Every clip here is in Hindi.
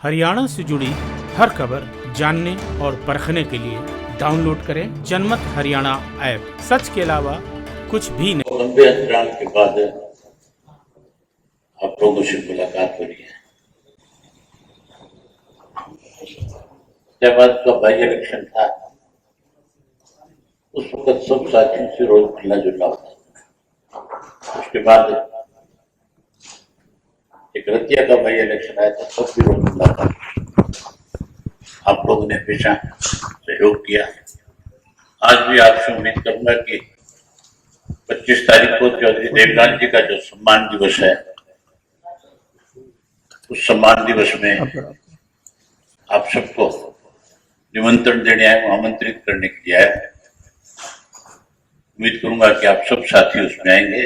हरियाणा से जुड़ी हर खबर जानने और परखने के लिए डाउनलोड करें जनमत हरियाणा ऐप। सच के अलावा कुछ भी नहीं। लंबे अंतराल के बाद आप लोगों से मुलाकात हो रही है। जब आज का बाई इलेक्शन था उस वक्त सब साथियों से रोज मिलना जुलना होता था। उसके बाद एक रतिया का बाई इलेक्शन आया था, सब भी रोज मिलना था। आप लोगों ने हमेशा सहयोग किया। आज भी आपसे उम्मीद करूंगा कि 25 तारीख को चौधरी देवलाल जी का जो सम्मान दिवस है, उस सम्मान दिवस में आप सबको निमंत्रण देने आए, आमंत्रित करने के लिए आए। उम्मीद करूंगा कि आप सब साथी उसमें आएंगे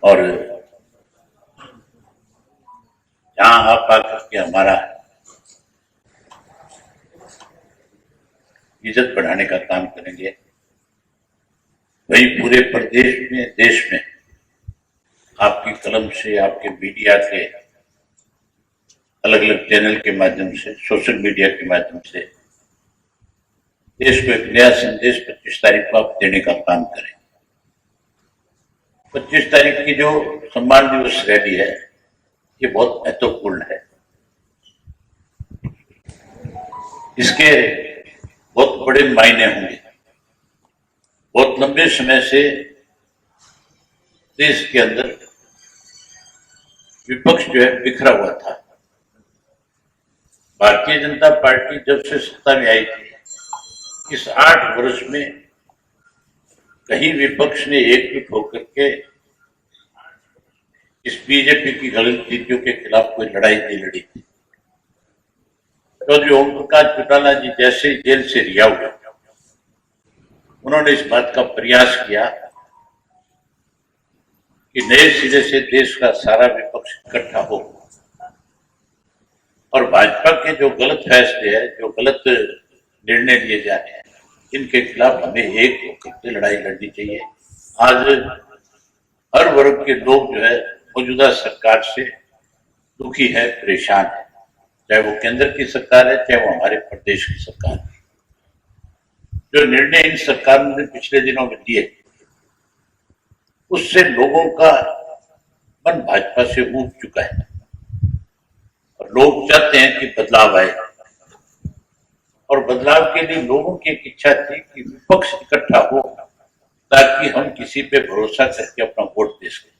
और जहां आप आकर के हमारा इज्जत बढ़ाने का काम करेंगे, वही पूरे प्रदेश में, देश में आपकी कलम से, आपके मीडिया के अलग अलग चैनल के माध्यम से, सोशल मीडिया के माध्यम से देश को एक नया संदेश 25 तारीख को आप देने का काम करें। 25 तारीख की जो सम्मान दिवस रैली है, ये बहुत महत्वपूर्ण है। इसके बहुत बड़े मायने होंगे। बहुत लंबे समय से देश के अंदर विपक्ष जो है बिखरा हुआ था। भारतीय जनता पार्टी जब से सत्ता में आई थी, इस 8 वर्ष में कहीं विपक्ष ने एकजुट होकर के इस बीजेपी की गलत नीतियों के खिलाफ कोई लड़ाई नहीं लड़ी थी। चौधरी ओम प्रकाश चौटाला जी जैसे जेल से रिहा हुए, उन्होंने इस बात का प्रयास किया कि नए सिरे से देश का सारा विपक्ष इकट्ठा हो और भाजपा के जो गलत फैसले हैं, जो गलत निर्णय लिए जा रहे हैं, इनके खिलाफ हमें एक होकर के लड़ाई लड़नी चाहिए। आज हर वर्ग के लोग जो है मौजूदा सरकार से दुखी है, परेशान है, चाहे वो केंद्र की सरकार है, चाहे वो हमारे प्रदेश की सरकार है। जो निर्णय इन सरकारों ने पिछले दिनों में दिए, उससे लोगों का मन भाजपा से ऊब चुका है और लोग चाहते हैं कि बदलाव आए। और बदलाव के लिए लोगों की एक इच्छा थी कि विपक्ष इकट्ठा हो ताकि हम किसी पे भरोसा करके अपना वोट दे सकें।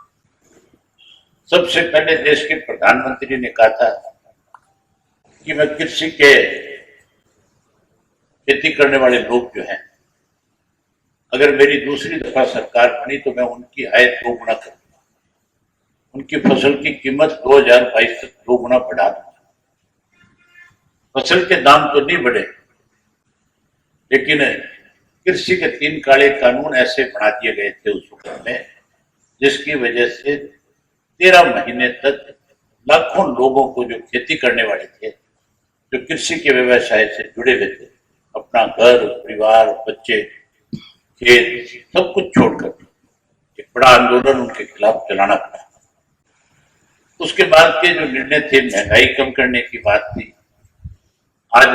सबसे पहले देश के प्रधानमंत्री ने कहा था कि मैं कृषि के खेती करने वाले लोग जो हैं, अगर मेरी दूसरी दफा सरकार बनी तो मैं उनकी आय 2 गुना करूंगा, उनकी फसल की कीमत 2022 तक 2 गुना बढ़ा दूंगा। फसल के दाम तो नहीं बढ़े, लेकिन कृषि के 3 काले कानून ऐसे बना दिए गए थे उस वक्त में, जिसकी वजह से 13 महीने तक लाखों लोगों को, जो खेती करने वाले थे, जो कृषि के व्यवसाय से जुड़े हुए थे, अपना घर, परिवार, बच्चे, खेत सब कुछ छोड़कर एक बड़ा आंदोलन उनके खिलाफ चलाना पड़ा। उसके बाद के जो निर्णय थे, महंगाई कम करने की बात थी। आज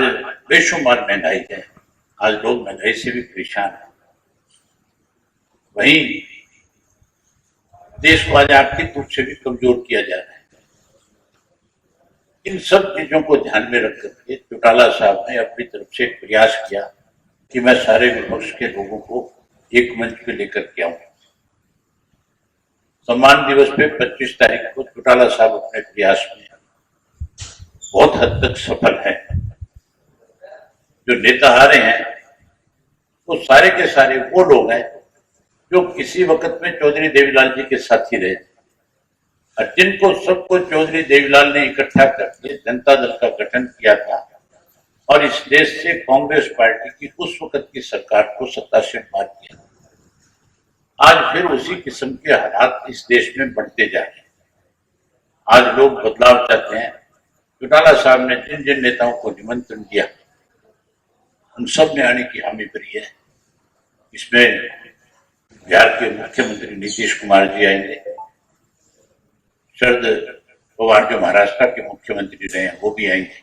बेशुमार महंगाई है, आज लोग महंगाई से भी परेशान हैं। वहीं देश को आज आर्थिक रूप से भी कमजोर किया जा रहा है। इन सब चीजों को ध्यान में रख करके चौटाला साहब ने अपनी तरफ से प्रयास किया कि मैं सारे विपक्ष के लोगों को एक मंच पे लेकर के आऊं। सम्मान दिवस पे 25 तारीख को चौटाला साहब अपने प्रयास में बहुत हद तक सफल है। जो नेता हारे हैं वो सारे के सारे वो लोग हैं जो किसी वक्त में चौधरी देवीलाल जी के साथी रहे और जिनको सबको चौधरी देवीलाल ने इकट्ठा करके जनता दल का गठन किया था और इस देश से कांग्रेस पार्टी की उस वक्त की सरकार को सत्ता से मार किया। आज फिर उसी किस्म के हालात इस देश में बढ़ते जा रहे हैं। आज लोग बदलाव चाहते हैं। चौटाला साहब ने जिन जिन नेताओं को निमंत्रण दिया, उन सब ने आने की हामी भरी है। इसमें बिहार के मुख्यमंत्री नीतीश कुमार जी आएंगे, शरद पवार जो महाराष्ट्र के मुख्यमंत्री रहे हैं वो भी आएंगे,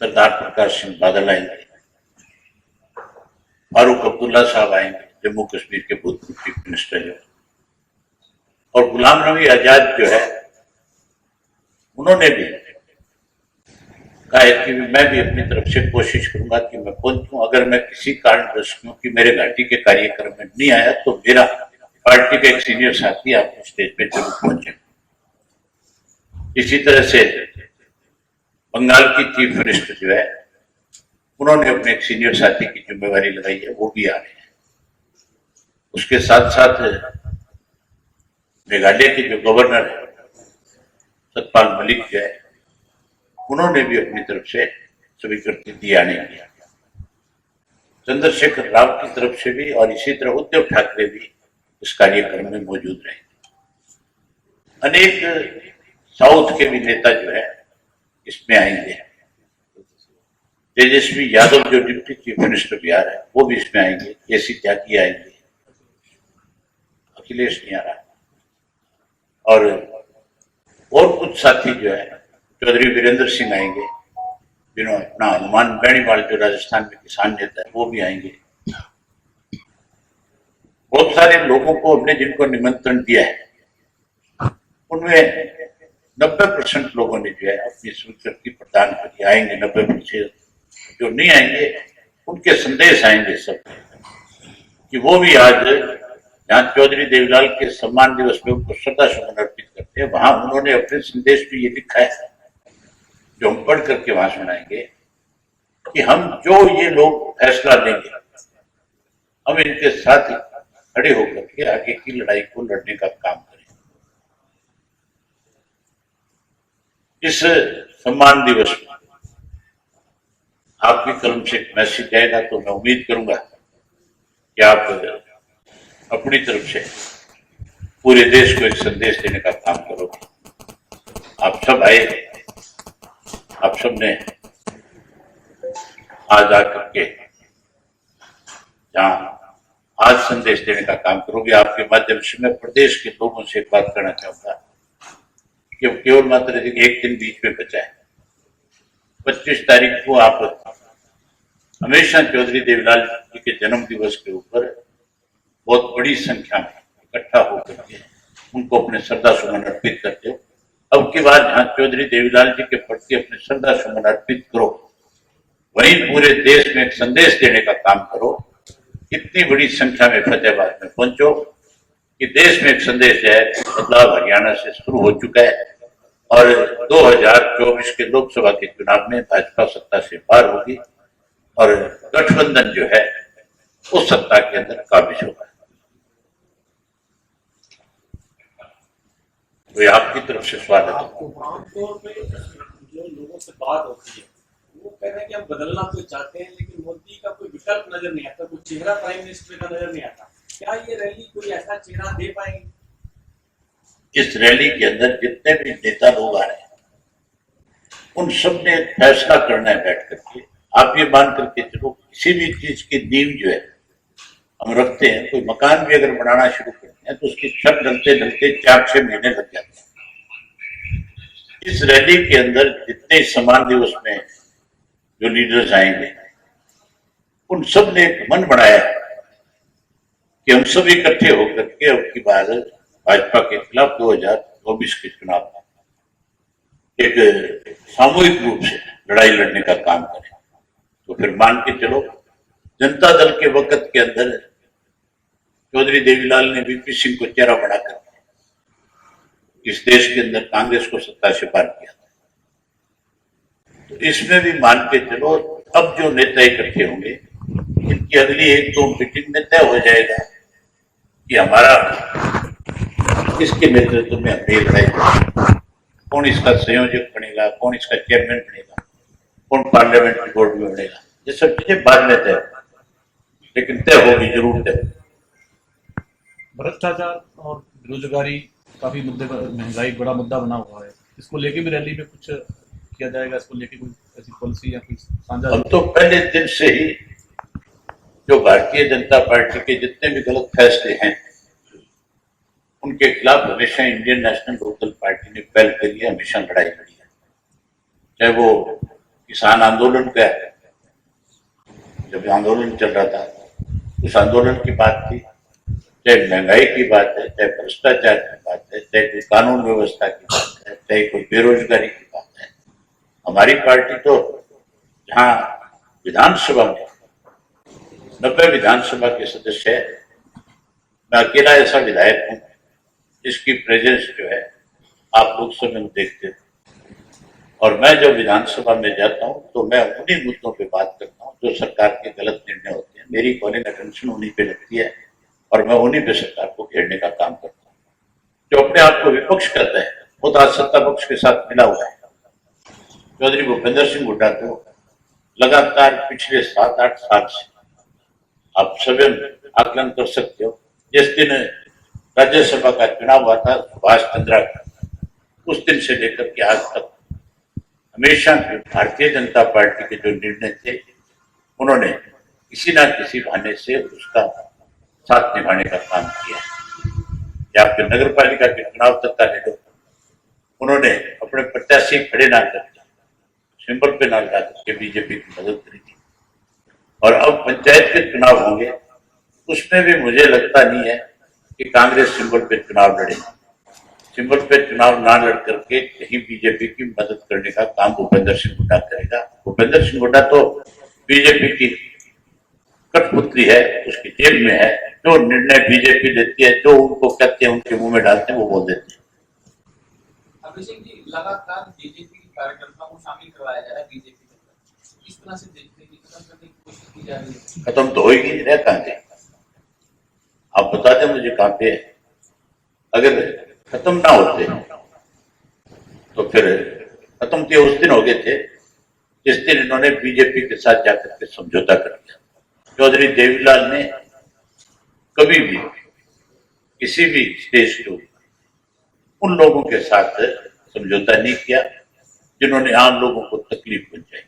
सरदार प्रकाश सिंह बादल आएंगे, फारूक अब्दुल्ला साहब आएंगे, जम्मू कश्मीर के भूतपूर्व चीफ मिनिस्टर जो, और गुलाम नबी आजाद जो है उन्होंने भी कहा है कि मैं भी अपनी तरफ से कोशिश करूंगा कि मैं पहुंचूं। अगर मैं किसी कारणवश क्योंकि मेरे घाटी के कार्यक्रम में नहीं आया तो मेरा पार्टी का एक सीनियर साथी आपको स्टेज पे जरूर पहुंचे। इसी तरह से बंगाल की चीफ मिनिस्टर जो है उन्होंने अपने एक सीनियर साथी की जिम्मेवारी लगाई है, वो भी आ रहे हैं। उसके साथ साथ मेघालय के जो गवर्नर है सतपाल मलिक जो है उन्होंने भी अपनी तरफ से स्वीकृति दी आने की। चंद्रशेखर राव की तरफ से भी और इसी तरह उद्धव ठाकरे भी इस कार्यक्रम में मौजूद रहे। अनेक साउथ के भी नेता जो है इसमें आएंगे। तेजस्वी यादव जो डिप्टी चीफ मिनिस्टर बिहार है वो भी इसमें आएंगे, केसी त्यागी आएंगे, अखिलेश नहीं आ रहा, और कुछ साथी जो है चौधरी वीरेंद्र सिंह आएंगे, जिन्होंने अपना हनुमान बेनीवाल जो राजस्थान में किसान नेता है वो भी आएंगे। बहुत सारे लोगों को हमने जिनको निमंत्रण दिया है उनमें 90% लोगों ने जो है अपनी स्वीकृति प्रदान करी, आएंगे 90%। जो नहीं आएंगे उनके संदेश आएंगे सब कि वो भी आज जहाँ चौधरी देवीलाल के सम्मान दिवस में उनको श्रद्धा सुमन अर्पित करते हैं वहां उन्होंने अपने संदेश में ये लिखा है जो हम पढ़ करके वहां सुनाएंगे कि हम जो ये लोग फैसला लेंगे हम इनके साथ खड़े होकर के आगे की लड़ाई को लड़ने का काम करें। इस सम्मान दिवस में आपकी कलम से एक मैसेज आएगा तो मैं उम्मीद करूंगा कि आप अपनी तरफ से पूरे देश को एक संदेश देने का काम करोगे। आप सब आए, आप सब ने आज आकर के जहां आज संदेश देने का काम करोगे, आपके माध्यम से मैं प्रदेश के लोगों से एक बात करना चाहूंगा कि केवल मात्र एक दिन बीच में बचा है। 25 तारीख को आप हमेशा चौधरी देवीलाल जी के जन्म दिवस के ऊपर बहुत बड़ी संख्या में इकट्ठा होकर के उनको अपने श्रद्धा सुमन अर्पित करते हो। अब की बार जहां चौधरी देवीलाल जी के प्रति अपने श्रद्धा सुमन अर्पित करो वहीं पूरे देश में एक संदेश देने का काम करो। इतनी बड़ी संख्या में फतेहाबाद में पहुंचो कि देश में एक संदेश है बदलाव हरियाणा से शुरू हो चुका है और 2024 के लोकसभा के चुनाव में भाजपा सत्ता से पार होगी और गठबंधन जो है उस सत्ता के अंदर काबिज होगा। तो आपकी तरफ से स्वागत है। आमतौर पे जो लोगों से बात होती है वो कह रहे हैं कि हम बदलना तो चाहते हैं लेकिन मोदी का कोई विकल्प नजर नहीं आता, कोई चेहरा प्राइम मिनिस्टर का नजर नहीं आता। क्या ये रैली कोई ऐसा चेहरा दे पाएंगे? इस रैली के अंदर जितने भी नेता लोग आ रहे हैं उन सब ने फैसला करना है बैठ करके। आप ये मान करके चलो किसी भी चीज की नींव जो है हम रखते हैं, कोई मकान भी अगर बनाना शुरू करते हैं तो उसकी छत ढलते ढलते 4-6 महीने लग जाते हैं। इस रैली के अंदर जितने सम्मान दिवस में जो लीडर्स आएंगे उन सब ने एक मन बनाया कि हम सब इकट्ठे होकर के अब की बार भाजपा के खिलाफ 2024 के चुनाव में एक सामूहिक रूप से लड़ाई लड़ने का काम करें। तो फिर मान के चलो जनता दल के वक्त के अंदर चौधरी देवीलाल ने वीपी सिंह को चेहरा बनाकर इस देश के अंदर कांग्रेस को सत्ता से पार किया। तो इसमें भी मान के चलो अब जो नेता इकट्ठे होंगे इनकी अगली 1-2 मीटिंग में तय हो जाएगा कि हमारा किसके नेतृत्व में हमें लड़ाई, कौन इसका संयोजक बनेगा, कौन इसका चेयरमैन बनेगा, कौन पार्लियामेंट्री बोर्ड में बनेगा। ये सब चीजें बाद में तय लेकिन तय होगी, जरूर तय। भ्रष्टाचार और बेरोजगारी काफी मुद्दे पर, महंगाई बड़ा मुद्दा बना हुआ है, इसको लेके भी रैली में कुछ किया जाएगा? इसको लेके कोई ऐसी पॉलिसी या कोई साझा? हम तो पहले दिन से ही जो भारतीय जनता पार्टी के जितने भी गलत फैसले हैं उनके खिलाफ हमेशा इंडियन नेशनल लोकदल पार्टी ने पहल करी है, हमेशा लड़ाई लड़ी है। चाहे वो किसान आंदोलन का है, जब आंदोलन चल रहा था उस आंदोलन की बात थी, चाहे महंगाई की बात है, चाहे भ्रष्टाचार की बात है, चाहे कोई कानून व्यवस्था की बात है, चाहे कोई बेरोजगारी की बात है, हमारी पार्टी तो जहां विधानसभा में 90 विधानसभा के सदस्य है, मैं अकेला ऐसा विधायक हूं जिसकी प्रेजेंस जो है आप लोग सब देखते हो। और मैं जब विधानसभा में जाता हूं तो मैं उन्हीं मुद्दों पे बात करता हूं जो सरकार के गलत निर्णय होते हैं। मेरी कॉलिंग अटेंशन उन्हीं पे लगती है और मैं उन्हीं पे सरकार को घेरने का काम करता हूं। जो अपने आप को विपक्ष करता है वो तो आज सत्ता पक्ष के साथ मिला हुआ है। चौधरी भूपेंद्र सिंह हुड्डा को लगातार पिछले 7-8 साल से आप स्वयं आकलन कर सकते हो। जिस दिन राज्यसभा का चुनाव हुआ था सुभाष चंद्रा का, उस दिन से लेकर के आज तक हमेशा भारतीय जनता पार्टी के जो निर्णय थे उन्होंने किसी ना किसी बहाने से उसका साथ निभाने का काम किया। या आपके नगर पालिका के चुनाव तक का ले लो, उन्होंने अपने प्रत्याशी खड़े ना करके सिंबल पे ना लगा करके बीजेपी की मदद करी थी। और अब पंचायत के चुनाव होंगे, उसमें भी मुझे लगता नहीं है कि कांग्रेस सिंबल पे चुनाव लड़ेगी। सिंबल पे चुनाव ना लड़ करके कहीं बीजेपी की मदद करने का काम भूपेंद्र सिंह हुड्डा करेगा। भूपेंद्र सिंह हुड्डा तो बीजेपी की कठपुतली है, उसकी जेब में है। जो निर्णय बीजेपी लेती है, जो उनको कहते हैं उनके मुंह में डालते हैं, वो बोल देते हैं। अभिषेक जी, लगातार बीजेपी के कार्यकर्ताओं को शामिल करवाया जा रहा है बीजेपी के अंदर, इस तरह से देखते हैं कि खत्म करने की कोशिश की जा रही है। खत्म तो होगी नहीं, रह कहां गए? आप बता दें मुझे कहां पे है। अगर खत्म ना होते तो फिर खत्म तो उस दिन हो गए थे जिस दिन इन्होंने बीजेपी के साथ जाकर के समझौता कर दिया। चौधरी देवीलाल ने कभी भी किसी भी स्टेज के ऊपर उन लोगों के साथ समझौता नहीं किया जिन्होंने आम लोगों को तकलीफ पहुंचाई।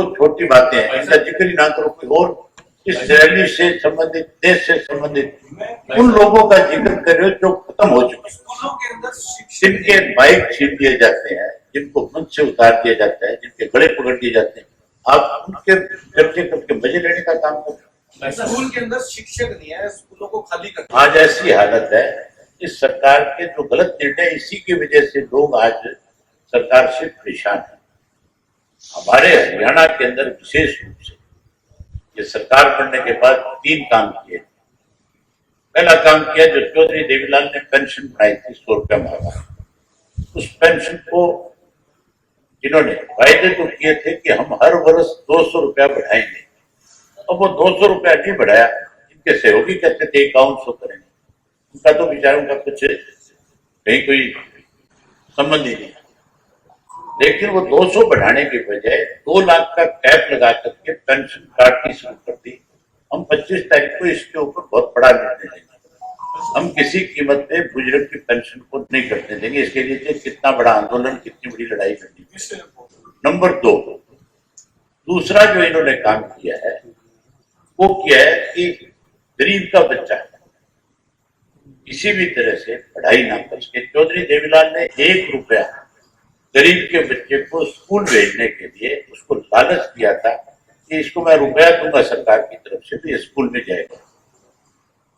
छोटी बातें हैं, ऐसा जिक्र ही ना करो। कोई और इस रैली से संबंधित, देश से संबंधित उन लोगों का जिक्र करो जो खत्म हो चुके हैं, जिनके बाइक छीन दिए जाते हैं, जिनको मंच से उतार दिया जाता है, जिनके गले पकड़ दिए जाते हैं। आप उनके चर्चे करके मजे लेने का काम करो। स्कूल के अंदर शिक्षक नहीं है, स्कूलों को खाली कर। आज ऐसी हालत है, इस सरकार के जो गलत निर्णय, इसी की वजह से लोग आज सरकार से परेशान है। हमारे हरियाणा के अंदर विशेष रूप से ये सरकार बनने के बाद 3 काम किए। पहला काम किया, जो चौधरी देवीलाल ने पेंशन बनाई थी 100 रुपया मांगा, उस पेंशन को इन्होंने वायदे तो किए थे कि हम हर वर्ष 200 रुपया बढ़ाएंगे। अब वो 200 रुपया नहीं बढ़ाया। इनके सहयोगी कहते थे 5100 करेंगे। उनका तो विचारों का कुछ कहीं कोई संबंध ही नहीं। लेकिन वो 200 बढ़ाने के बजाय 2 लाख का कैप लगा करके पेंशन काटनी शुरू कर दी। हम 25 तारीख को इसके ऊपर बहुत बड़ा निर्णय लेंगे। हम किसी कीमत पे बुजुर्ग की पेंशन को नहीं करने देंगे। इसके लिए कितना बड़ा आंदोलन, कितनी बड़ी लड़ाई करनी है। नंबर 2, दूसरा जो इन्होंने काम किया है वो किया है कि गरीब का बच्चा किसी भी तरह से पढ़ाई ना कर सके। चौधरी देवीलाल ने 1 रुपया गरीब के बच्चे को स्कूल भेजने के लिए उसको लालच दिया था कि इसको मैं रुपया दूंगा सरकार की तरफ से, तो ये स्कूल में जाएगा।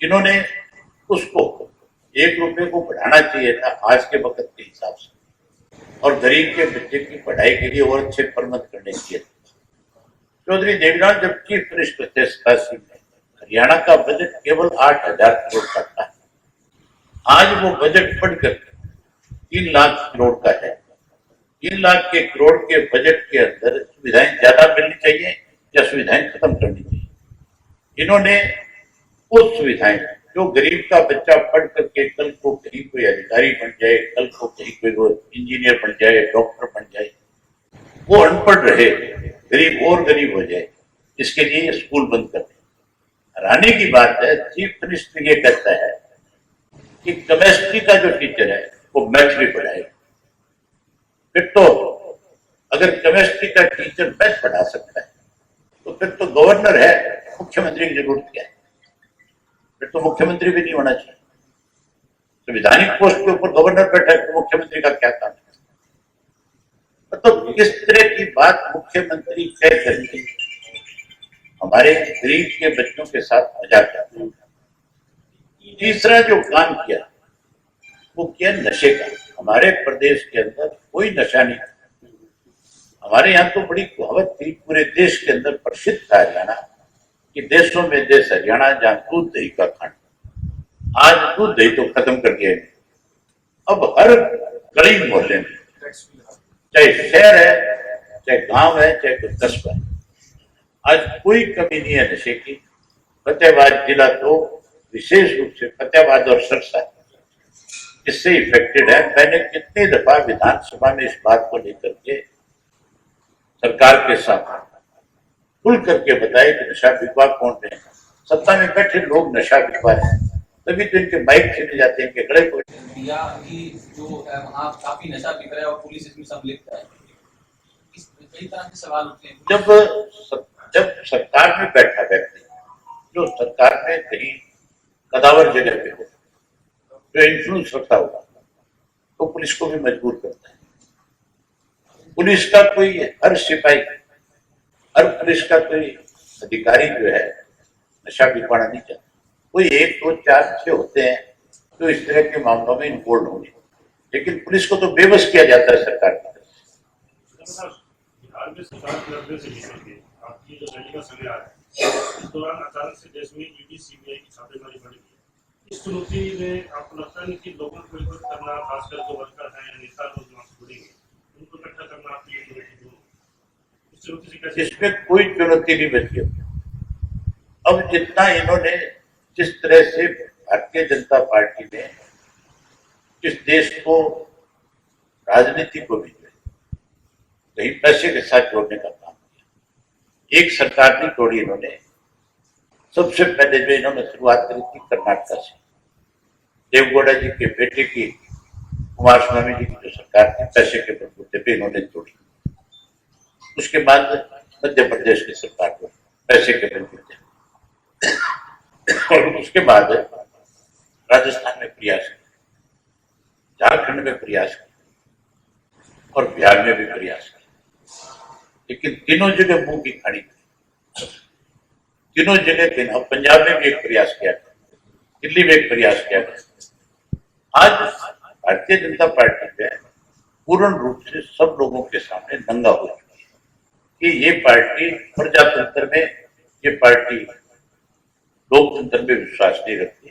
इन्होंने उसको 1 रुपये को बढ़ाना चाहिए था आज के वक्त के हिसाब से, और गरीब के बच्चे की पढ़ाई के लिए और अच्छे प्रबंध करने चाहिए। चौधरी देवीलाल जब चीफ मिनिस्टर थे 87 में, हरियाणा का बजट केवल 8000 करोड़ का था। आज वो बजट बढ़कर 3 लाख करोड़ का है। 3 लाख के करोड़ के बजट के अंदर सुविधाएं ज्यादा मिलनी चाहिए या सुविधाएं खत्म करनी चाहिए। इन्होंने वो सुविधाएं जो गरीब का बच्चा पढ़ करके कल को कहीं कोई अधिकारी बन जाए, कल को कहीं कोई इंजीनियर बन जाए, डॉक्टर बन जाए, वो अनपढ़ रहे, गरीब और गरीब हो जाए, इसके लिए ये स्कूल बंद कर दें। हैरानी की बात है, चीफ मिनिस्टर ये कहता है कि केमिस्ट्री का जो टीचर है वो मैथ भी पढ़ाएगा। फिर तो अगर केमिस्ट्री का टीचर मैथ पढ़ा सकता है तो तो फिर तो गवर्नर है, मुख्यमंत्री की जरूरत क्या है? फिर तो मुख्यमंत्री भी नहीं होना चाहिए। संवैधानिक पोस्ट के ऊपर गवर्नर बैठा है तो मुख्यमंत्री का क्या काम है? मतलब इस तरह की बात मुख्यमंत्री कह करके हमारे गरीब के बच्चों के साथ मजाक करते हैं। तीसरा जो काम किया वो किया नशे का। हमारे प्रदेश के अंदर कोई नशा नहीं। हमारे यहाँ तो बड़ी कहावत थी, पूरे देश के अंदर प्रसिद्ध था हरियाणा कि देशों में देश हरियाणा, जहाँ दूध दही का खंड। आज दूध दही तो खत्म कर दिया है। अब हर गली मोहल्ले में, चाहे शहर है, चाहे गांव है, चाहे कोई कस्बा है, आज कोई कमी नहीं है नशे की। फतेहाबाद जिला तो विशेष रूप से, फतेहाबाद और सरसा इससे इफेक्टेड है। मैंने कितनी दफा विधानसभा में इस बात को लेकर के सरकार के साथ खुल करके बताया कि नशा बिकवा कौन है। सत्ता में बैठे लोग नशा बिकवा रहे हैं, तभी तो इनके माइक छीने जाते हैं कि खड़े को दिया कि जो वहाँ काफी नशा बिक रहा है और पुलिस इसमें संलिप्त है। इस कई तरह के सवाल उठते हैं। जब सरकार में बैठा व्यक्ति जो सरकार में कहीं कदावर जगह पे हो, जो इन्फ्लुएंस रखता होगा, तो पुलिस को भी मजबूर करता है। पुलिस का कोई हर सिपाही, हर पुलिस का कोई अधिकारी जो है नशा बिकवाना नहीं चाहता। कोई 1, 2, 4, 6 होते हैं तो इस तरह के मामलों में इन्वॉल्व होंगे, लेकिन पुलिस को तो बेबस किया जाता है सरकार की तरफ से। बिहार में सरकार के निर्णय से लेकर के आपकी जो रैली का समय आ रहा है, इस दौरान अचानक से देश में ईडी सीबीआई की छापेमारी बढ़ गई है। इस चुनौती में आपको लगता है कि लोगों को एकजुट करना, खासकर जो वर्कर हैं, नेता लोग जो आपसे जुड़ेंगे, उनको इकट्ठा करना आपकी चुनौती हो, इस चुनौती से कैसे? इसमें कोई चुनौती नहीं बची। अब जितना इन्होंने, जिस तरह से भारतीय जनता पार्टी ने इस देश को, राजनीति को भी कहीं पैसे के साथ जोड़ने का काम किया। एक सरकार नहीं तोड़ी इन्होंने। सबसे पहले जो इन्होंने शुरुआत करी थी कर्नाटक से, देवगौड़ा जी के बेटे की, कुमारस्वामी जी की जो सरकार थी, पैसे के बलबूते पे इन्होंने तोड़ी। उसके बाद मध्य प्रदेश की सरकार को पैसे के बलबूते, और उसके बाद राजस्थान में प्रयास किया, झारखंड में प्रयास किया और बिहार में भी प्रयास किया, लेकिन तीनों जगह मुंह की खाड़ी थी। तीनों जगह थे। और पंजाब में भी एक प्रयास किया था, दिल्ली में एक प्रयास किया था। आज भारतीय जनता पार्टी जो है पूर्ण रूप से सब लोगों के सामने नंगा हो चुकी है कि ये पार्टी प्रजातंत्र में, ये पार्टी लोकतंत्र में विश्वास नहीं रखती।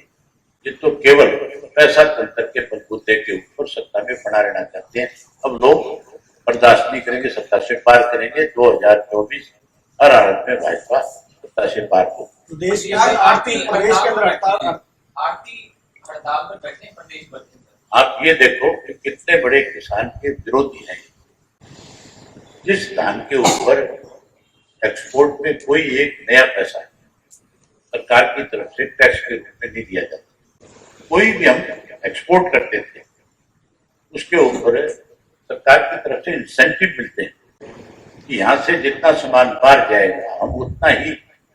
ये तो केवल पैसा तंत्र के बलबूते के ऊपर सत्ता में बना रहना चाहते हैं। अब लोग बर्दाश्त नहीं करेंगे, सत्ता से पार करेंगे। 2024 हर हालत में भाजपा सत्ता से पार हो। देश के अंदर आरती प्रदेश के अंदर आरती हड़ताल पर बैठे हैं प्रदेश भर के अंदर। आप ये देखो कि कितने बड़े किसान के विरोधी हैं। जिस धान के ऊपर एक्सपोर्ट में कोई एक नया पैसा सरकार की तरफ से टैक्स के रूप में नहीं दिया जाता, कोई भी हम एक्सपोर्ट करते थे उसके ऊपर सरकार की तरफ से इंसेंटिव मिलते हैं कि यहाँ से जितना सामान बाहर जाएगा हम उतना ही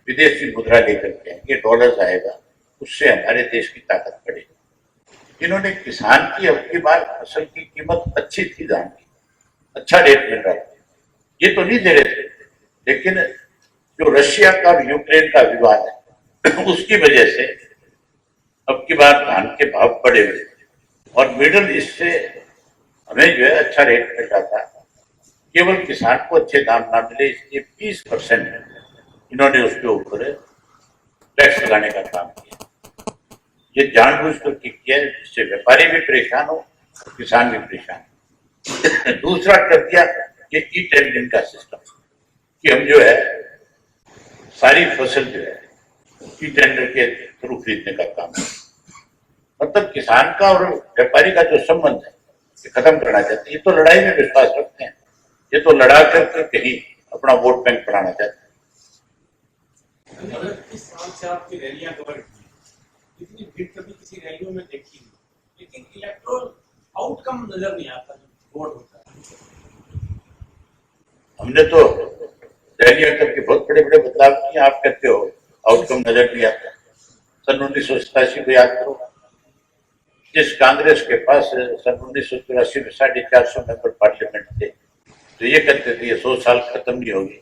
विदेशी मुद्रा लेकर के आएंगे, डॉलर आएगा, उससे हमारे देश की ताकत बढ़ेगी। इन्होंने किसान की अब की बार फसल की कीमत अच्छी थी, धान की अच्छा रेट मिल रहा था, ये तो नहीं दे रहे थे। लेकिन जो रशिया का और यूक्रेन का विवाद है उसकी वजह से अब की बार धान के भाव बढ़े हुए और मिडिल ईस्ट से हमें जो है अच्छा रेट मिल रहा था। केवल किसान को अच्छे दाम ना मिले इसलिए 20% इन्होंने उसके ऊपर टैक्स लगाने का काम किया। ये जानबूझ कर किया जिससे व्यापारी भी परेशान हो, किसान भी परेशान। दूसरा कर दिया ये ई-टेंडरिंग का सिस्टम कि हम जो है सारी फसल जो है ई-टेंडर के थ्रू खरीदने का काम है। मतलब किसान का और व्यापारी का जो संबंध है ये खत्म करना चाहते हैं। ये तो लड़ाई में विश्वास रखते हैं, ये तो लड़ा करके कहीं अपना वोट बैंक बढ़ाना चाहते हैं। अगर इस साल से आपकी रैलियां कवर की, इतनी भीड़ कभी किसी रैलियों में देखी नहीं, लेकिन इलेक्टोरल आउटकम नजर नहीं आता जब वोट होता है। हमने तो रैलियां करके बहुत बड़े बड़े बदलाव किए, आप कहते हो आउटकम नजर नहीं आता। सन 1987 को याद करो, जिस कांग्रेस के पास सन 1984 में 450 मेंबर पार्लियामेंट थे, तो ये कहते थे ये 100 साल खत्म नहीं होगी।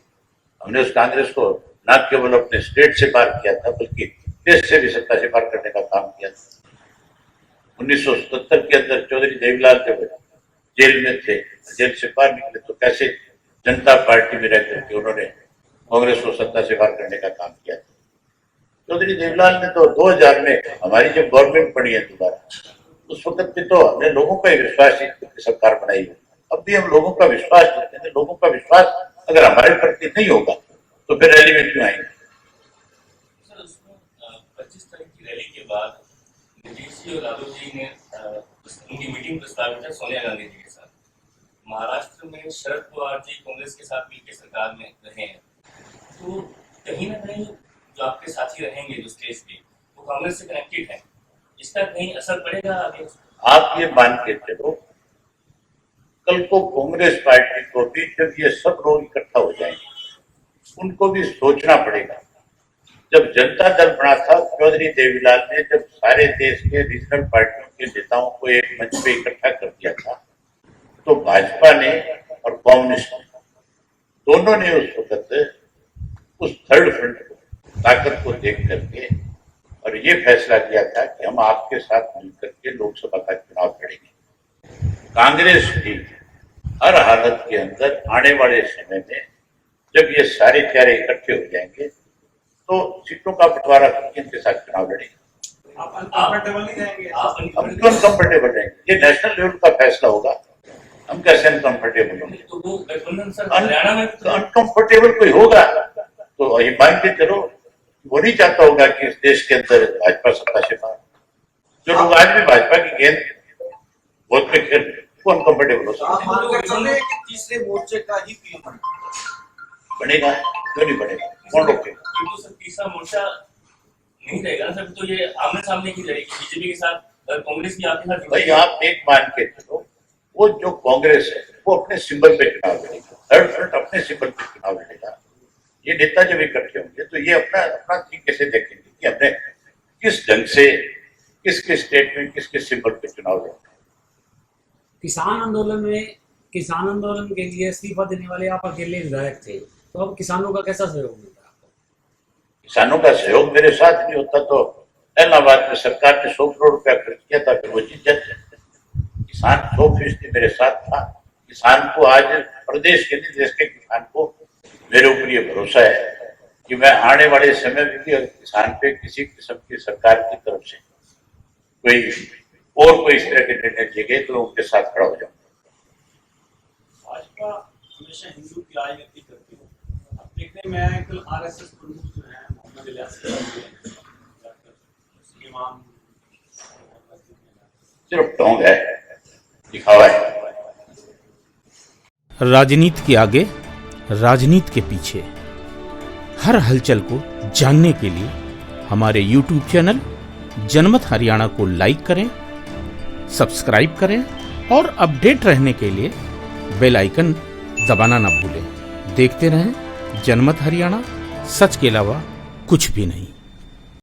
हमने उस कांग्रेस को न केवल अपने स्टेट से पार किया था, बल्कि देश से भी सत्ता से पार करने का काम किया था। 1977 के अंदर चौधरी देवीलाल जब जेल में थे, जेल से पार निकले तो कैसे जनता पार्टी में रह करके उन्होंने कांग्रेस को सत्ता से पार करने का काम किया था। चौधरी देवीलाल ने तो 2000 में हमारी जब गवर्नमेंट बनी है दोबारा, उस वक्त भी तो हमने लोगों का विश्वास की सरकार बनाई है। अब भी हम लोगों का विश्वास देते हैं। लोगों का विश्वास अगर हमारे प्रति नहीं होगा तो फिर रैली में क्यों आएंगे? सर, उसमें 25 तारीख की रैली के बाद नीतीश जी और राहुल जी ने उनकी मीटिंग प्रस्तावित है सोनिया गांधी जी के साथ। महाराष्ट्र में शरद पवार जी कांग्रेस के साथ मिलकर सरकार में रहे हैं, तो कहीं ना कहीं जो आपके साथी रहेंगे जो स्टेज पे, वो कांग्रेस से कनेक्टेड है, इसका कहीं असर पड़ेगा आगे? आप ये मान के चलो, कल को कांग्रेस पार्टी को भी जब ये सब लोग इकट्ठा हो जाएंगे, उनको भी सोचना पड़ेगा। जब जनता दल बना था, चौधरी देवीलाल ने जब सारे देश के रीजनल पार्टियों के नेताओं को एक मंच पे इकट्ठा कर दिया था, तो भाजपा ने और कांग्रेस ने दोनों ने उस वक्त उस थर्ड फ्रंट को ताकत को देख करके और ये फैसला किया था कि हम आपके साथ मिलकर के लोकसभा का चुनाव लड़ेंगे। कांग्रेस भी हर हालत के अंदर आने वाले समय में जब ये सारे चेहरे इकट्ठे हो जाएंगे तो सीटों का बंटवारा करके इनके साथ चुनाव लड़ेंगे। आप अनकंफर्टेबल नहीं रहेंगे? हम क्यों अनकंफर्टेबल रहेंगे? ये नेशनल लेवल का फैसला होगा, हम कैसे अनकंफर्टेबल होंगे? तो वो गठबंधन सर हरियाणा में अनकंफर्टेबल कोई होगा तो ये मान के चलो, वो नहीं चाहता होगा कि इस देश के अंदर भाजपा सत्ता से बाहर। जो लोग आज भी भाजपा की गेंद वोट पे खेल, वो अनकंफर्टेबल हो सकता है। तीसरे मोर्चे का ही पीएम बनेगा, क्यों नहीं बनेगा? कौन रोकेगा? तो सर तीसरा मोर्चा नहीं रहेगा ना सर, तो ये आमने सामने की लड़ेगी बीजेपी के साथ, कांग्रेस भी आपके साथ। भाई आप एक मान के चलो, वो जो कांग्रेस है वो अपने सिंबल पे चुनाव लड़ेगा, थर्ड फ्रंट अपने सिंबल पे चुनाव लड़ेगा। ये नेता जब इकट्ठे होंगे तो ये अपना अपना तरीके से देखेंगे कि हमने किस ढंग से किसके स्टेट में किसके सिंबल पे चुनाव लड़ना है। किसान आंदोलन के लिए इस्तीफा देने वाले आप अकेले विधायक थे, तो अब किसानों का कैसा सहयोग मिल रहा है आपको? किसानों का सहयोग मेरे साथ नहीं होता तो इलाहाबाद में सरकार ने 100 करोड़ रुपया खर्च किया था, फिर वो जीत जाते। किसान 100% मेरे साथ था। किसान को आज प्रदेश के नहीं देश के किसान को मेरे ऊपर ये भरोसा है कि मैं आने वाले समय में भी अगर किसान पे किसी किस्म की सरकार की तरफ से कोई इस तरह के निर्णय लिए गए तो उनके साथ खड़ा हो जाऊंगा। भाजपा हमेशा हिंदू की राजनीति करती है। अब देखने में आया कल आरएसएस प्रमुख जो है मोहम्मद इलियास इमाम सिर्फ ढोंग है, दिखावा है। राजनीति के आगे, राजनीति के पीछे, हर हलचल को जानने के लिए हमारे YouTube चैनल जनमत हरियाणा को लाइक करें, सब्सक्राइब करें और अपडेट रहने के लिए बेल आइकन दबाना ना भूलें। देखते रहें जनमत हरियाणा, सच के अलावा कुछ भी नहीं।